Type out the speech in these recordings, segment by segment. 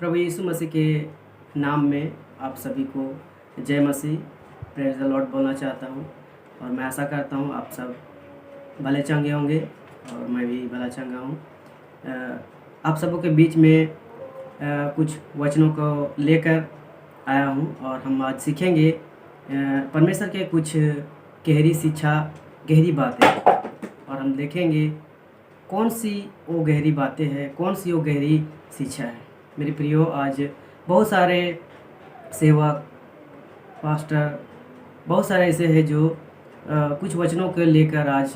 प्रभु यीशु मसीह के नाम में आप सभी को जय मसीह, प्रेज द लॉर्ड बोलना चाहता हूँ। और मैं आशा करता हूँ आप सब भले चंगे होंगे और मैं भी भला चंगा हूँ। आप सबों के बीच में कुछ वचनों को लेकर आया हूँ और हम आज सीखेंगे परमेश्वर के कुछ गहरी शिक्षा, गहरी बातें। और हम देखेंगे कौन सी वो गहरी बातें हैं, कौन सी वो गहरी शिक्षा है। मेरे प्रियो, आज बहुत सारे सेवक, पास्टर, बहुत सारे ऐसे हैं जो कुछ वचनों को लेकर आज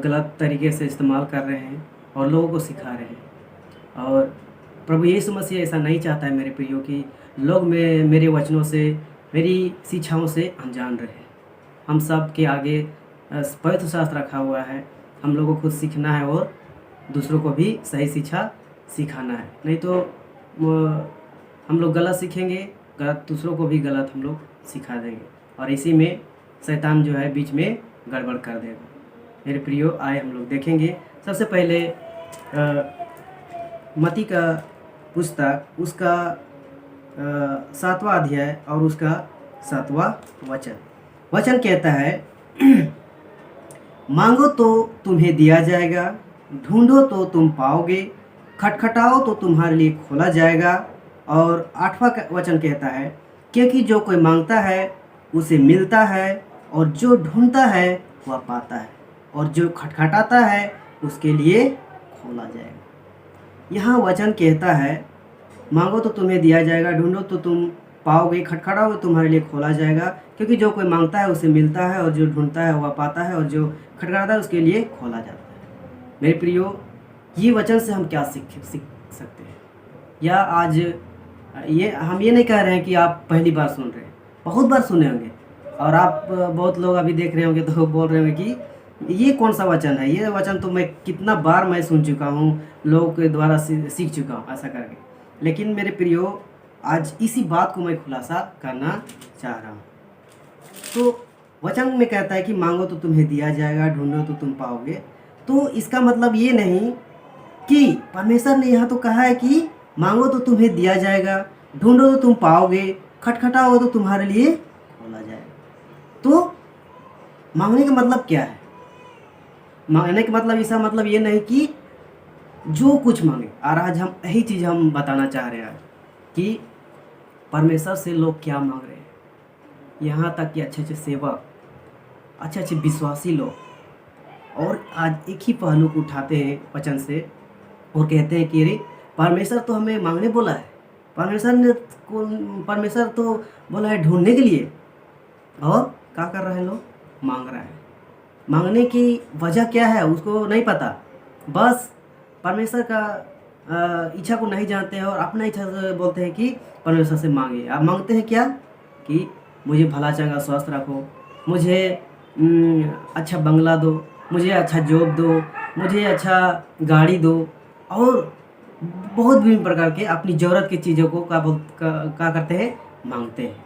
गलत तरीके से इस्तेमाल कर रहे हैं और लोगों को सिखा रहे हैं। और प्रभु यीशु मसीह ऐसा नहीं चाहता है मेरे प्रियो कि लोग मेरे वचनों से, मेरी शिक्षाओं से अनजान रहे। हम सब के आगे पवित्र शास्त्र रखा हुआ है, हम लोगों को खुद सीखना है और दूसरों को भी सही शिक्षा सिखाना है। नहीं तो हम लोग गलत सीखेंगे, गलत दूसरों को भी गलत हम लोग सिखा देंगे और इसी में शैतान जो है बीच में गड़बड़ कर देगा। मेरे प्रियो, आए हम लोग देखेंगे सबसे पहले मत्ती का पुस्तक, उसका 7वां अध्याय और उसका 7वां वचन कहता है मांगो तो तुम्हें दिया जाएगा, ढूंढो तो तुम पाओगे, खटखटाओ तो तुम्हारे लिए खोला जाएगा। और 8वां वचन कहता है क्योंकि जो कोई मांगता है उसे मिलता है, और जो ढूंढता है वह पाता है, और जो खटखटाता है उसके लिए खोला जाएगा। यहाँ वचन कहता है मांगो तो तुम्हें दिया जाएगा, ढूंढो तो तुम पाओगे, खटखटाओ तो तुम्हारे लिए खोला जाएगा। क्योंकि जो कोई मांगता है उसे मिलता है, और जो ढूंढता है वह पाता है, और जो खटखटाता है उसके लिए खोला जाता है। मेरे प्रियो, ये वचन से हम क्या सीख सकते हैं? या आज हम ये नहीं कह रहे हैं कि आप पहली बार सुन रहे हैं, बहुत बार सुने होंगे। और आप बहुत लोग अभी देख रहे होंगे तो बोल रहे होंगे कि ये कौन सा वचन है, ये वचन तो मैं कितना बार मैं सुन चुका हूँ, लोगों के द्वारा सीख चुका हूँ ऐसा करके। लेकिन मेरे प्रियो, आज इसी बात को मैं खुलासा करना चाह रहा हूँ। तो वचन में कहता है कि मांगो तो तुम्हें दिया जाएगा, ढूंढो तो तुम पाओगे। तो इसका मतलब ये नहीं कि परमेश्वर ने यहाँ तो कहा है कि मांगो तो तुम्हें दिया जाएगा, ढूंढो तो तुम पाओगे, खटखटाओ तो तुम्हारे लिए खोला जाएगा। तो मांगने का मतलब क्या है? मांगने का मतलब इसका मतलब ये नहीं कि जो कुछ मांगे। और आज हम यही चीज़ हम बताना चाह रहे हैं कि परमेश्वर से लोग क्या मांग रहे हैं। यहाँ तक कि अच्छे अच्छे सेवक, अच्छे अच्छे विश्वासी लोग, और आज एक ही पहलू को उठाते हैं वचन से और कहते हैं कि अरे परमेश्वर तो हमें मांगने बोला है, परमेश्वर तो बोला है ढूंढने के लिए। और क्या कर रहे हैं लोग? मांग रहे हैं। मांगने की वजह क्या है उसको नहीं पता, बस परमेश्वर का इच्छा को नहीं जानते हैं और अपना इच्छा से बोलते हैं कि परमेश्वर से मांगे। आप मांगते हैं क्या? कि मुझे भला चंगा स्वस्थ रखो, मुझे अच्छा बंगला दो, मुझे अच्छा जॉब दो, मुझे अच्छा गाड़ी दो, और बहुत विभिन्न प्रकार के अपनी ज़रूरत की चीज़ों को क्या करते हैं? मांगते हैं।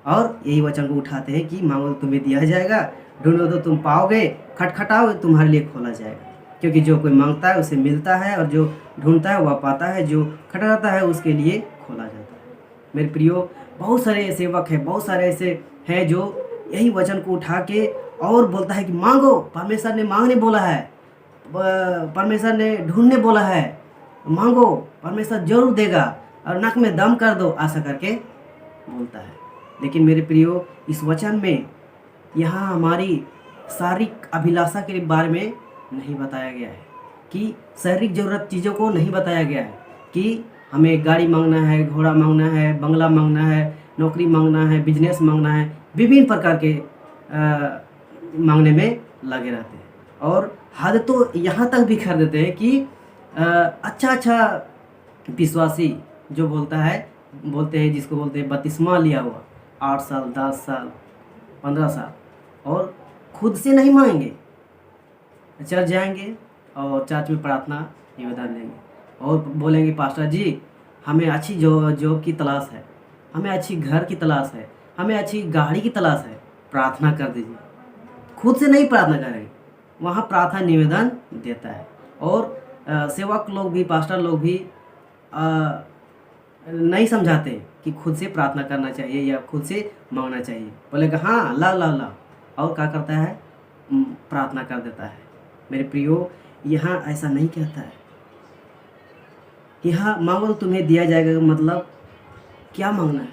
और यही वचन को उठाते हैं कि मांगो तो तुम्हें दिया जाएगा, ढूंढो तो तुम पाओगे, खटखटाओ तो तुम्हारे लिए खोला जाएगा। क्योंकि जो कोई मांगता है उसे मिलता है, और जो ढूंढता है वह पाता है, जो खटखटाता है उसके लिए खोला जाता है। मेरे प्रियो, बहुत सारे सेवक हैं, बहुत सारे ऐसे हैं जो यही वचन को उठा के और बोलता है कि मांगो, परमेश्वर ने मांगने बोला है, परमेश्वर ने ढूंढने बोला है, मांगो परमेश्वर जरूर देगा, और नाक में दम कर दो, ऐसा करके बोलता है। लेकिन मेरे प्रियो, इस वचन में यहाँ हमारी शारीरिक अभिलाषा के बारे में नहीं बताया गया है, कि शारीरिक जरूरत चीज़ों को नहीं बताया गया है कि हमें गाड़ी मांगना है, घोड़ा मांगना है, बंगला मांगना है, नौकरी मांगना है, बिजनेस मांगना है। विभिन्न प्रकार के मांगने में लगे रहते हैं, और हद तो यहाँ तक भी कर देते हैं कि अच्छा विश्वासी जो बोलते हैं जिसको बोलते हैं बपतिस्मा लिया हुआ, 8 साल, 10 साल, 15 साल, और खुद से नहीं मांगेंगे, चर्च जाएंगे और चर्च में प्रार्थना निवेदन देंगे और बोलेंगे पास्टर जी हमें अच्छी जॉब की तलाश है, हमें अच्छी घर की तलाश है, हमें अच्छी गाड़ी की तलाश है, प्रार्थना कर दीजिए। खुद से नहीं प्रार्थना करेंगे, वहाँ प्रार्थना निवेदन देता है। और सेवक लोग भी, पास्टर लोग भी नहीं समझाते कि खुद से प्रार्थना करना चाहिए या खुद से मांगना चाहिए। बोलेगा हाँ ला ला ला, और क्या करता है, प्रार्थना कर देता है। मेरे प्रियो, यहाँ ऐसा नहीं कहता है। यहाँ मांगो तो तुम्हें दिया जाएगा, मतलब क्या मांगना है?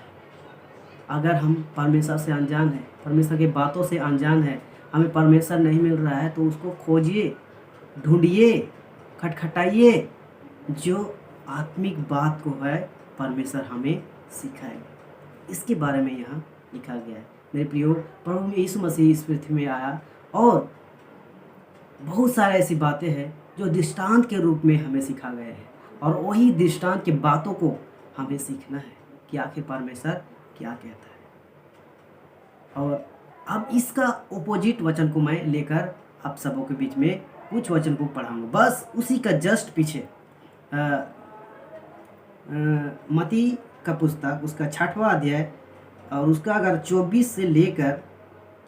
अगर हम परमेश्वर से अनजान है, परमेश्वर की बातों से अनजान है, हमें परमेश्वर नहीं मिल रहा है, तो उसको खोजिए, ढूंढिए, खटखटाइए। जो आत्मिक बात को है परमेश्वर हमें सिखाएगा। इसके बारे में यहाँ लिखा गया है। मेरे प्रियो, प्रभु यीशु मसीह इस पृथ्वी में आया और बहुत सारे ऐसी बातें हैं जो दृष्टांत के रूप में हमें सिखा गए हैं, और वही दृष्टांत की बातों को हमें सीखना है कि आखिर परमेश्वर क्या कहता है। और अब इसका ओपोजिट वचन को मैं लेकर आप सबों के बीच में कुछ वचन को पढ़ाऊंगा, बस उसी का जस्ट पीछे मती का पुस्तक, उसका 6वां अध्याय, और उसका अगर 24 से लेकर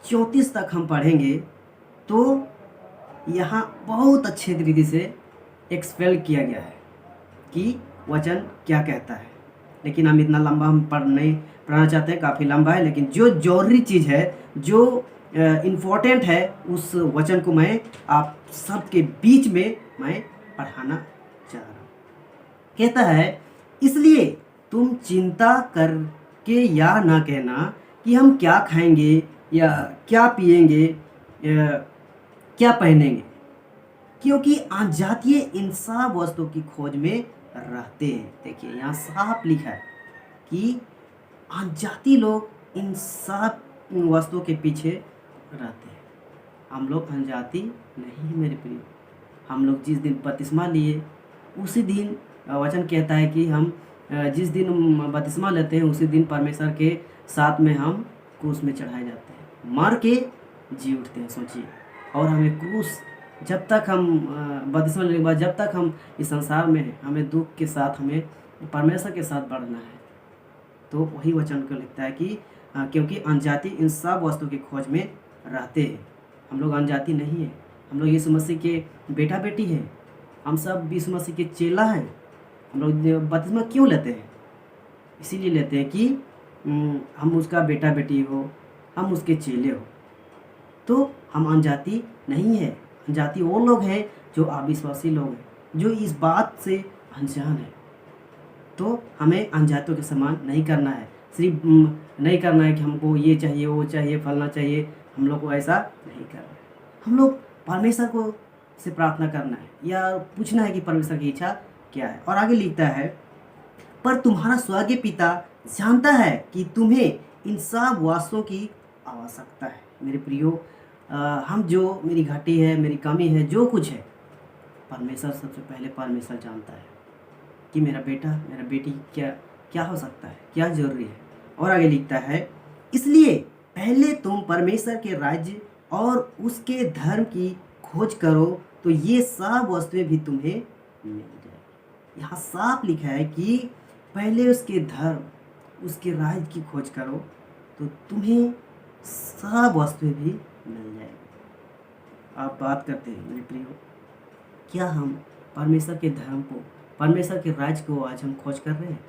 34 तक हम पढ़ेंगे तो यहाँ बहुत अच्छे तरीके से एक्सप्लेन किया गया है कि वचन क्या कहता है। लेकिन हम इतना लंबा हम नहीं पढ़ना चाहते हैं, काफ़ी लंबा है, लेकिन जो जरूरी चीज़ है, जो इम्पोर्टेंट है, उस वचन को मैं आप सबके बीच में मैं पढ़ाना चाह रहा हूँ। कहता है, इसलिए तुम चिंता करके या ना कहना कि हम क्या खाएंगे या क्या पिएंगे या क्या पहनेंगे, क्योंकि अनजातीय इन सब वस्तुओं की खोज में रहते हैं। देखिए यहाँ साफ लिखा है कि अनजाती लोग इन सब वस्तुओं के पीछे रहते हैं। हम लोग अनजाती नहीं है मेरे प्रिय। हम लोग जिस दिन बपतिस्मा लिए उसी दिन वचन कहता है कि हम जिस दिन बपतिस्मा लेते हैं उसी दिन परमेश्वर के साथ में हम क्रूस में चढ़ाए जाते हैं, मर के जी उठते हैं। सोचिए, और हमें क्रूस, जब तक हम बपतिस्मा लेने के बाद जब तक हम इस संसार में हैं, हमें दुख के साथ, हमें परमेश्वर के साथ बढ़ना है। तो वही वचन को लिखता है कि क्योंकि अनजाति इन सब वस्तु की खोज में रहते हैं। हम लोग अनजाति नहीं है, हम लोग यीशु मसीह के बेटा बेटी हैं, हम सब यीशु मसीह के चेला हैं। हम लोग बपतिस्मा क्यों लेते हैं? इसीलिए लेते हैं कि हम उसका बेटा बेटी हो, हम उसके चेले हो। तो हम अनजाति नहीं है। अनजाति वो लोग हैं जो अविश्वासी लोग हैं, जो इस बात से अनजान है। तो हमें अनजातियों के समान नहीं करना है। सिर्फ नहीं करना है कि हमको ये चाहिए, वो चाहिए, फलना चाहिए। हम लोग को ऐसा नहीं करना है। हम लोग परमेश्वर को से प्रार्थना करना है या पूछना है कि परमेश्वर की इच्छा क्या है। और आगे लिखता है, पर तुम्हारा स्वर्गीय पिता जानता है कि तुम्हें इन सब वस्तुओं की आवश्यकता है। मेरे प्रियो, हम जो मेरी घटी है, मेरी कमी है, जो कुछ है, परमेश्वर सबसे पहले परमेश्वर जानता है कि मेरा बेटा, मेरा बेटी क्या क्या हो सकता है, क्या जरूरी है। और आगे लिखता है, इसलिए पहले तुम परमेश्वर के राज्य और उसके धर्म की खोज करो तो ये सब वस्तुएं भी तुम्हें मिल जाए। यहाँ साफ लिखा है कि पहले उसके धर्म, उसके राज्य की खोज करो तो तुम्हें सब वस्तुएं भी मिल जाएगी। आप बात करते हैं मेरे प्रियो, क्या हम परमेश्वर के धर्म को, परमेश्वर के राज्य को आज हम खोज कर रहे हैं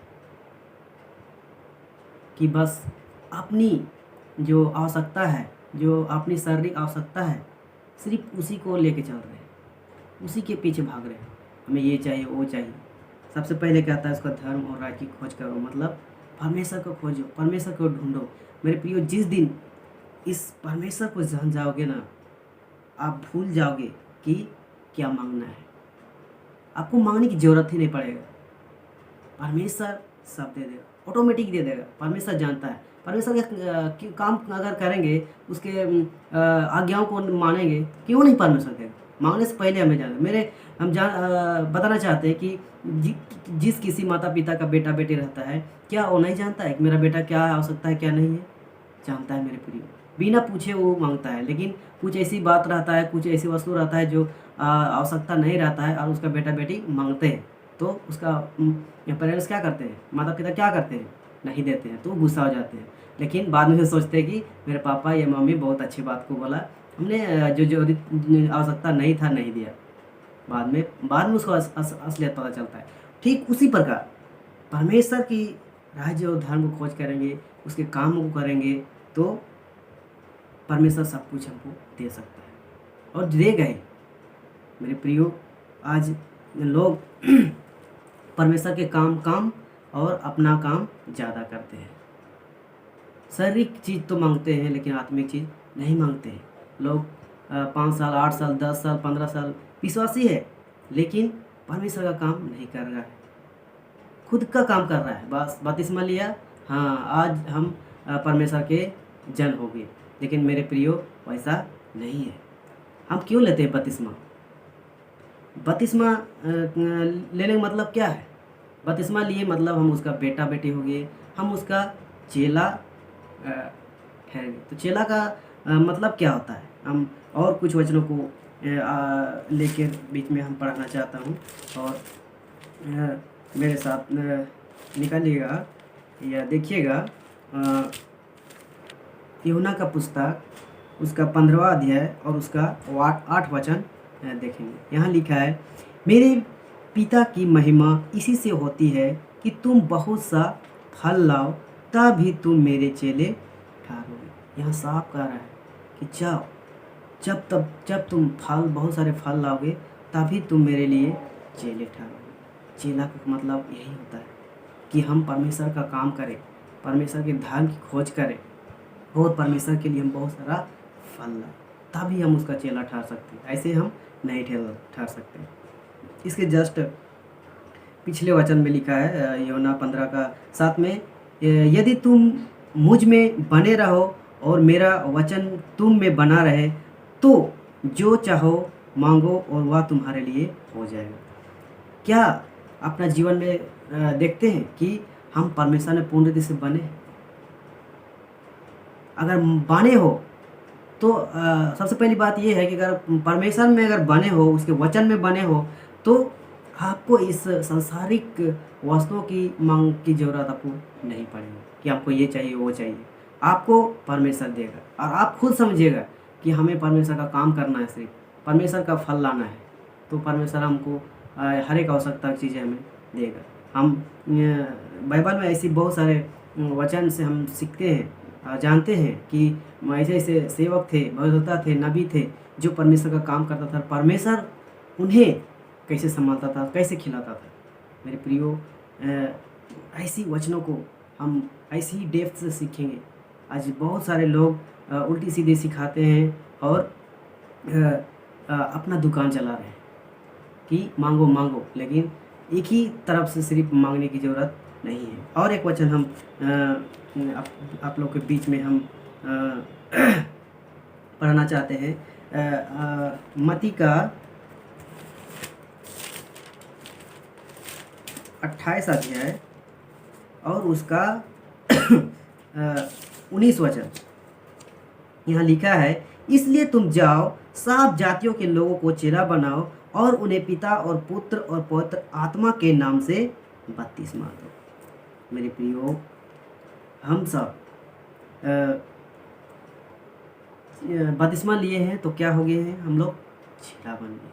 कि बस अपनी जो आवश्यकता है, जो अपनी शारीरिक आवश्यकता है, सिर्फ उसी को लेके चल रहे हैं, उसी के पीछे भाग रहे हैं। हमें ये चाहिए, वो चाहिए। सबसे पहले कहता है उसका धर्म और राज्य की खोज करो, मतलब परमेश्वर को खोजो, परमेश्वर को ढूंढो। मेरे प्रियो, जिस दिन इस परमेश्वर को जान जाओगे ना, आप भूल जाओगे कि क्या मांगना है। आपको मांगने की जरूरत ही नहीं पड़ेगा, परमेश्वर सब दे देगा, ऑटोमेटिक दे देगा। परमेश्वर जानता है। परमेश्वर के काम अगर करेंगे, उसके आज्ञाओं को मानेंगे, क्यों नहीं परमेश्वर देगा। मांगने से पहले हमें बताना चाहते हैं कि जिस किसी माता पिता का बेटा बेटी रहता है, क्या वो नहीं जानता है कि मेरा बेटा क्या आवश्यकता है, क्या नहीं है? जानता है मेरे प्रिय। बिना पूछे वो मांगता है, लेकिन कुछ ऐसी बात रहता है, कुछ ऐसी वस्तु रहता है जो आवश्यकता नहीं रहता है और उसका बेटा बेटी मांगते हैं, तो उसका पेरेंट्स क्या करते हैं, माता पिता क्या करते हैं, नहीं देते हैं, तो गुस्सा हो जाते हैं। लेकिन बाद में सोचते हैं कि मेरे पापा या मम्मी बहुत अच्छी बात को बोला, हमने जो आवश्यकता नहीं था नहीं दिया। बाद में उसको असलियत पता चलता है। ठीक उसी प्रकार परमेश्वर की राज्य और धर्म को खोज करेंगे, उसके काम को करेंगे, तो परमेश्वर सब कुछ हमको दे सकता है और दे गए। मेरे प्रियो, आज लोग परमेश्वर के काम और अपना काम ज़्यादा करते हैं। शारीरिक चीज़ तो मांगते हैं लेकिन आत्मिक चीज़ नहीं मांगते हैं। लोग 5 साल, 8 साल, 10 साल, 15 साल विश्वासी है लेकिन परमेश्वर का काम नहीं कर रहा है, खुद का काम कर रहा है। बस बपतिस्मा लिया, हाँ आज हम परमेश्वर के जन हो गए। लेकिन मेरे प्रियो, वैसा नहीं है। हम क्यों लेते हैं बपतिस्मा? बपतिस्मा लेने का मतलब क्या है? बपतिस्मा लिए मतलब हम उसका बेटा बेटी हो गए, हम उसका चेला ठहर गए। तो चेला का मतलब क्या होता है? हम और कुछ वचनों को लेकर बीच में हम पढ़ना चाहता हूँ और मेरे साथ निकालिएगा या देखिएगा। यूहन्ना का पुस्तक, उसका 15वां अध्याय और उसका 8 वचन देखेंगे। यहाँ लिखा है, मेरे पिता की महिमा इसी से होती है कि तुम बहुत सा फल लाओ, तभी तुम मेरे चेले ठहरोगे। यहाँ साफ कह रहा है कि जब तुम बहुत सारे फल लाओगे तभी तुम मेरे लिए चेले ठहरोगे। चेला का मतलब यही होता है कि हम परमेश्वर का काम करें, परमेश्वर के धर्म की खोज करें और परमेश्वर के लिए हम बहुत सारा फल लाएं, तभी हम उसका चेला ठहर सकते हैं। ऐसे हम नहीं ठहर सकते। इसके जस्ट पिछले वचन में लिखा है, यूहन्ना 15 का 7 में, यदि तुम मुझ में बने रहो और मेरा वचन तुम में बना रहे तो जो चाहो मांगो और वह तुम्हारे लिए हो जाएगा। क्या अपना जीवन में देखते हैं कि हम परमेश्वर में पूर्ण रीति से बने? अगर बने हो तो सबसे पहली बात यह है कि अगर परमेश्वर में अगर बने हो, उसके वचन में बने हो, तो आपको इस सांसारिक वस्तुओं की मांग की ज़रूरत आपको नहीं पड़ेगी कि आपको ये चाहिए वो चाहिए। आपको परमेश्वर देगा और आप खुद समझिएगा कि हमें परमेश्वर का काम करना है, सिर्फ परमेश्वर का फल लाना है, तो परमेश्वर हमको हर एक आवश्यकता की चीज़ें हमें देगा। हम बाइबल में ऐसी बहुत सारे वचन से हम सीखते हैं, जानते हैं कि ऐसे ऐसे सेवक थे, भविष्यवक्ता थे, नबी थे जो परमेश्वर का काम करता था। परमेश्वर उन्हें कैसे संभालता था, कैसे खिलाता था। मेरे प्रियो, ऐसी वचनों को हम ऐसी ही डेप्थ से सीखेंगे। आज बहुत सारे लोग उल्टी सीधे सिखाते हैं और अपना दुकान चला रहे हैं कि मांगो मांगो, लेकिन एक ही तरफ से सिर्फ मांगने की ज़रूरत नहीं है। और एक वचन हम आप लोग के बीच में हम पढ़ना चाहते हैं। मत्ती का 28 अध्याय और उसका 19 वचन। यहाँ लिखा है, इसलिए तुम जाओ, सब जातियों के लोगों को चेला बनाओ और उन्हें पिता और पुत्र और पवित्र आत्मा के नाम से बपतिस्मा दो। मेरे प्रियो, हम सब बपतिस्मा लिए हैं तो क्या हो गए हैं? हम लोग चेला बन गए।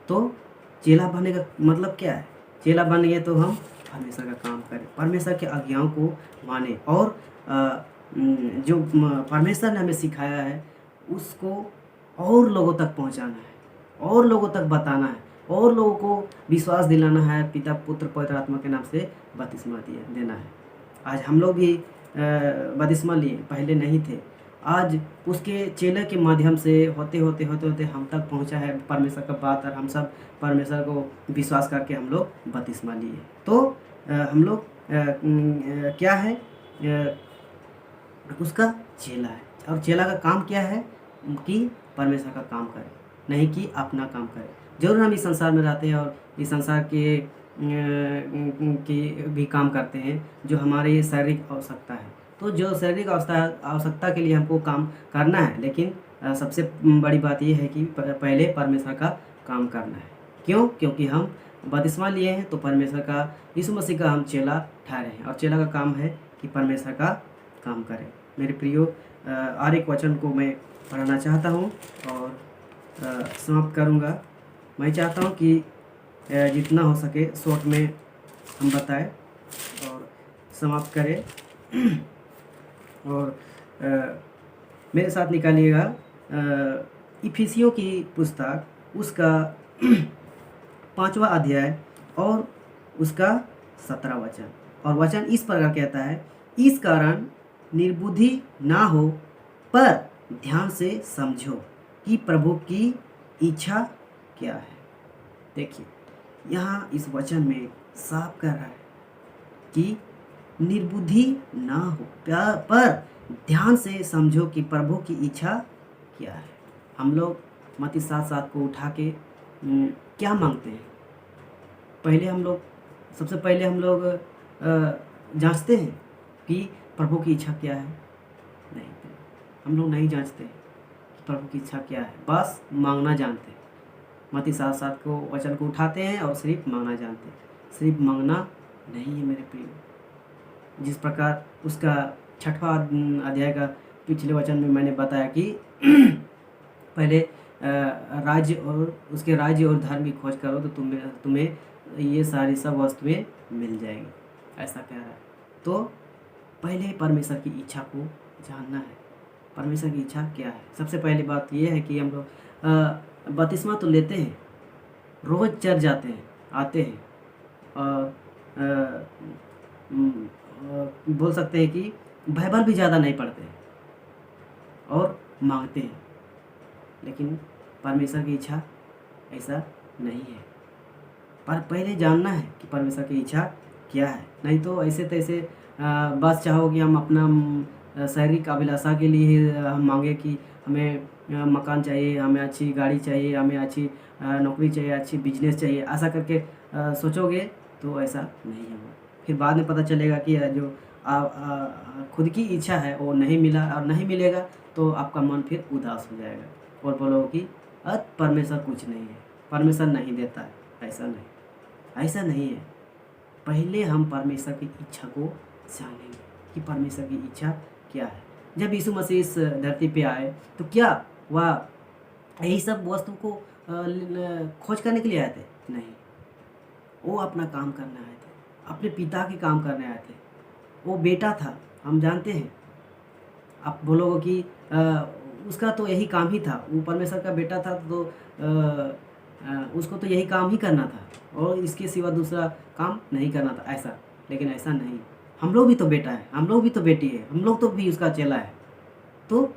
तो चेला बनने का मतलब क्या है? चेला बन गए तो हम परमेश्वर का काम करें, परमेश्वर के आज्ञाओं को माने और जो परमेश्वर ने हमें सिखाया है उसको और लोगों तक पहुंचाना है, और लोगों तक बताना है, और लोगों को विश्वास दिलाना है। पिता पुत्र पवित्र आत्मा के नाम से बपतिस्मा देना है। आज हम लोग भी बपतिस्मा लिए, पहले नहीं थे। आज उसके चेले के माध्यम से होते होते हम तक पहुंचा है परमेश्वर का बात, और हम सब परमेश्वर को विश्वास करके हम लोग बपतिस्मा लिए। तो हम लोग क्या है? उसका चेला है। और चेला का काम क्या है? कि परमेश्वर का काम करे, नहीं कि अपना काम करे। जरूर हम इस संसार में रहते हैं और इस संसार के भी काम करते हैं जो हमारी शारीरिक आवश्यकता है। तो जो शारीरिक आवश्यकता के लिए हमको काम करना है, लेकिन सबसे बड़ी बात यह है कि पहले परमेश्वर का काम करना है। क्यों? क्योंकि हम बपतिस्मा लिए हैं तो परमेश्वर का, यीशु मसीह का हम चेला ठहरे हैं और चेला का काम है कि परमेश्वर का काम करें। मेरे प्रियो, और एक वचन को मैं पढ़ना चाहता हूँ और समाप्त करूँगा। मैं चाहता हूँ कि जितना हो सके शॉर्ट में हम बताएं। समाप्त करें और मेरे साथ निकालिएगा इफिसियों की पुस्तक, उसका 5वां अध्याय और उसका 17 वचन। और वचन इस प्रकार कहता है, इस कारण निर्बुद्धि ना हो, पर ध्यान से समझो कि प्रभु की इच्छा क्या है। देखिए यहाँ इस वचन में साफ कर रहा है कि निर्बुद्धि ना हो, पर ध्यान से समझो कि प्रभु की इच्छा क्या है। हम लोग मत्ती 7:7 को उठा के क्या मांगते हैं? सबसे पहले हम लोग जांचते हैं कि प्रभु की इच्छा क्या है? नहीं, हम लोग नहीं जांचते कि प्रभु की इच्छा क्या है, बस मांगना जानते हैं। मत्ती 7:7 को वचन को उठाते हैं और सिर्फ मांगना जानते हैं, सिर्फ मांगना नहीं है मेरे प्रिय। जिस प्रकार उसका 6वां अध्याय का पिछले वचन में मैंने बताया कि पहले राज्य और उसके राज्य और धर्म की खोज करो तो तुम्हें ये सारी सब वस्तुएं मिल जाएंगी, ऐसा कह रहा है। तो पहले परमेश्वर की इच्छा को जानना है। परमेश्वर की इच्छा क्या है? सबसे पहली बात यह है कि हम लोग बपतिस्मा तो लेते हैं, रोज़ चर्च जाते हैं, आते हैं और बोल सकते हैं कि बाइबल भी ज़्यादा नहीं पढ़ते हैं और मांगते हैं, लेकिन परमेश्वर की इच्छा ऐसा नहीं है। पर पहले जानना है कि परमेश्वर की इच्छा क्या है, नहीं तो ऐसे तैसे बस चाहो कि हम अपना शारीरिक अभिलाषा के लिए हम मांगे कि हमें मकान चाहिए, हमें अच्छी गाड़ी चाहिए, हमें अच्छी नौकरी चाहिए, अच्छी बिजनेस चाहिए, ऐसा करके सोचोगे तो ऐसा नहीं होगा। फिर बाद में पता चलेगा कि जो खुद की इच्छा है वो नहीं मिला और नहीं मिलेगा तो आपका मन फिर उदास हो जाएगा और बोलोगे कि परमेश्वर कुछ नहीं है, परमेश्वर नहीं देता है। ऐसा नहीं है। पहले हम परमेश्वर की इच्छा को जानेंगे कि परमेश्वर की इच्छा क्या है। जब यीशु मसीह इस धरती पे आए तो क्या वह यही सब वस्तु को खोज करने के लिए आए थे? नहीं, वो अपना काम करने आए थे, अपने पिता के काम करने आए थे। वो बेटा था, हम जानते हैं। आप बोलोगे कि उसका तो यही काम ही था, वो परमेश्वर का बेटा था तो उसको तो यही काम ही करना था और इसके सिवा दूसरा काम नहीं करना था, ऐसा। लेकिन ऐसा नहीं, हम लोग भी तो बेटा है, हम लोग भी तो बेटी है, हम लोग तो भी उसका चेला है। तो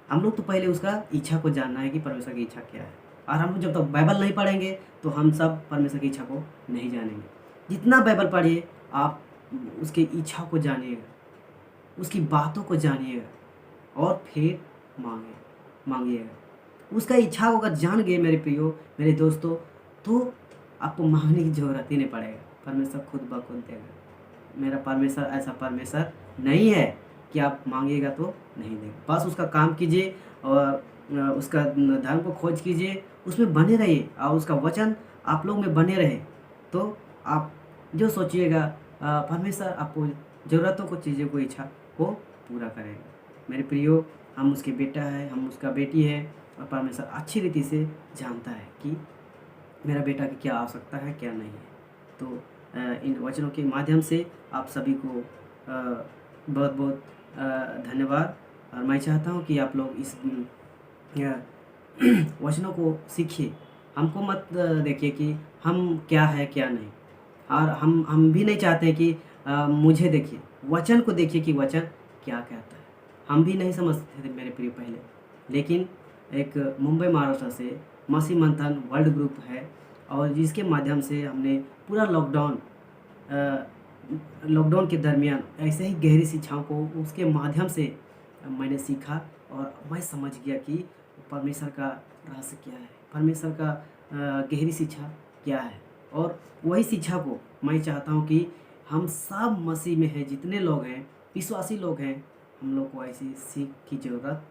हम लोग तो पहले उसका इच्छा को जानना है कि परमेश्वर की इच्छा क्या है। और हम लोग जब तक बाइबल नहीं पढ़ेंगे तो हम सब परमेश्वर की इच्छा को नहीं जानेंगे। जितना बाइबल पढ़िए आप उसकी इच्छा को जानिएगा, उसकी बातों को जानिएगा और फिर मांगिएगा। उसका इच्छा को अगर जान गए मेरे प्रियो, मेरे दोस्तों, तो आपको मांगने की ज़रूरत ही नहीं पड़ेगा, परमेश्वर खुद ब खुद देगा। मेरा परमेश्वर ऐसा परमेश्वर नहीं है कि आप मांगिएगा तो नहीं देगा। बस उसका काम कीजिए और उसका धर्म को खोज कीजिए, उसमें बने रहिए और उसका वचन आप लोग में बने रहे तो आप जो सोचिएगा परमेश्वर आपको ज़रूरतों को, चीज़ों को, इच्छा को पूरा करेगा। मेरे प्रियो, हम उसके बेटा है, हम उसका बेटी है और परमेश्वर अच्छी रीति से जानता है कि मेरा बेटा की क्या आवश्यकता है, क्या नहीं है। तो इन वचनों के माध्यम से आप सभी को बहुत बहुत धन्यवाद। और मैं चाहता हूँ कि आप लोग इस वचनों को सीखिए। हमको मत देखिए कि हम क्या है क्या नहीं, और हम भी नहीं चाहते कि मुझे देखिए, वचन को देखिए कि वचन क्या कहता है। हम भी नहीं समझते थे मेरे प्रिय पहले, लेकिन एक मुंबई महाराष्ट्र से मसीह मंथन वर्ल्ड ग्रुप है और जिसके माध्यम से हमने पूरा लॉकडाउन के दरमियान ऐसे ही गहरी शिक्षाओं को उसके माध्यम से मैंने सीखा और मैं समझ गया कि परमेश्वर का रहस्य क्या है, परमेश्वर का गहरी शिक्षा क्या है। और वही शिक्षा को मैं चाहता हूँ कि हम सब मसीह में हैं, जितने लोग हैं, विश्वासी लोग हैं, हम लोग को ऐसी सीख की ज़रूरत